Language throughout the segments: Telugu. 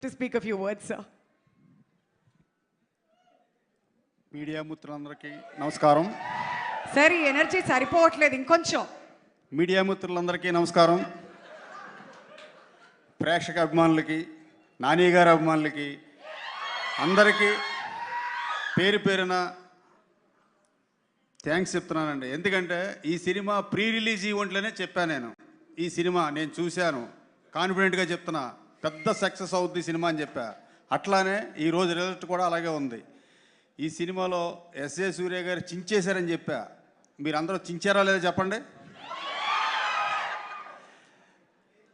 to speak a few words, sir. Media మిత్రులందరికీ నమస్కారం. సార్ ఈ ఎనర్జీ సరిపోవట్లేదు, ఇంకొంచెం. మీడియా మిత్రులందరికీ నమస్కారం. ప్రేక్షక అభిమానులకి, నాని గారి అభిమానులకి అందరికీ పేరు పేరున థ్యాంక్స్ చెప్తున్నానండి. ఎందుకంటే ఈ సినిమా ప్రీ రిలీజ్ ఈవెంట్లోనే చెప్పాను నేను. ఈ సినిమా నేను చూశాను, కాన్ఫిడెంట్గా చెప్తున్నా, పెద్ద సక్సెస్ అవుద్ది సినిమా అని చెప్పా. అట్లానే ఈరోజు రిజల్ట్ కూడా అలాగే ఉంది. ఈ సినిమాలో ఎస్ఏ సూర్య గారు చించేశారని చెప్పా. మీరందరూ చించారా లేదా చెప్పండి.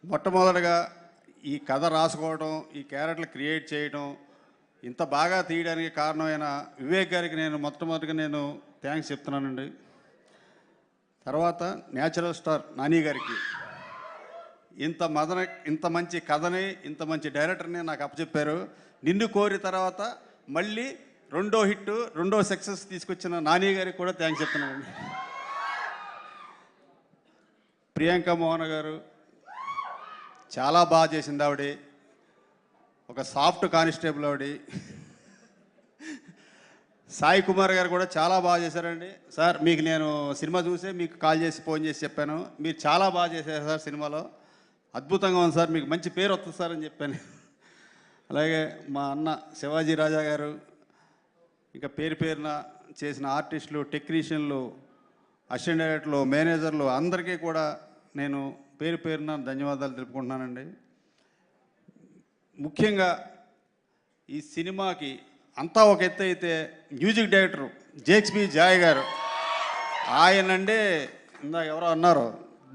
మొట్టమొదటిగా ఈ కథ రాసుకోవడం, ఈ క్యారెక్టర్లు క్రియేట్ చేయడం, ఇంత బాగా తీయడానికి కారణమైన వివేక్ గారికి నేను మొట్టమొదటిగా నేను థ్యాంక్స్ చెప్తున్నానండి. తర్వాత న్యాచురల్ స్టార్ నాని గారికి ఇంత మంచి కథని, ఇంత మంచి డైరెక్టర్ని నాకు అప్పచెప్పారు. నిన్ను కోరి తర్వాత మళ్ళీ రెండో హిట్, రెండో సక్సెస్ తీసుకొచ్చిన నాని గారికి కూడా థ్యాంక్స్ చెప్తున్నానండి. ప్రియాంక మోహన్ గారు చాలా బాగా చేసింది. ఆవిడ ఒక సాఫ్ట్ కానిస్టేబుల్. ఆవిడ సాయి కుమార్ గారు కూడా చాలా బాగా చేశారండి. సార్ మీకు నేను సినిమా చూసే మీకు కాల్ చేసి ఫోన్ చేసి చెప్పాను, మీరు చాలా బాగా చేశారు సార్, సినిమాలో అద్భుతంగా ఉంది సార్, మీకు మంచి పేరు వస్తుంది సార్ అని చెప్పాను. అలాగే మా అన్న శివాజీ రాజా గారు, ఇంకా పేరు పేరున చేసిన ఆర్టిస్టులు, టెక్నీషియన్లు, అసిస్టెంట్ డైరెక్టర్లు, మేనేజర్లు అందరికీ కూడా నేను పేరు పేరున ధన్యవాదాలు తెలుపుకుంటున్నానండి. ముఖ్యంగా ఈ సినిమాకి అంతా ఒక ఎత్తు అయితే మ్యూజిక్ డైరెక్టర్ జేక్స్బీ జాయ్ గారు, ఆయనంటే ఇందాక ఎవరో అన్నారు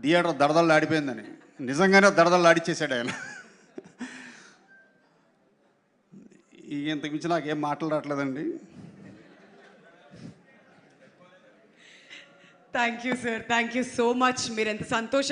థియేటర్ దడదళ్ళు ఆడిపోయిందని. నిజంగానే దడదళ్ళు ఆడిచ్చేసాడు ఆయన. ఇంతకు మించి నాకేం మాట్లాడట్లేదండి. Thank you sir, thank you so much. మీరు ఎంత సంతోషం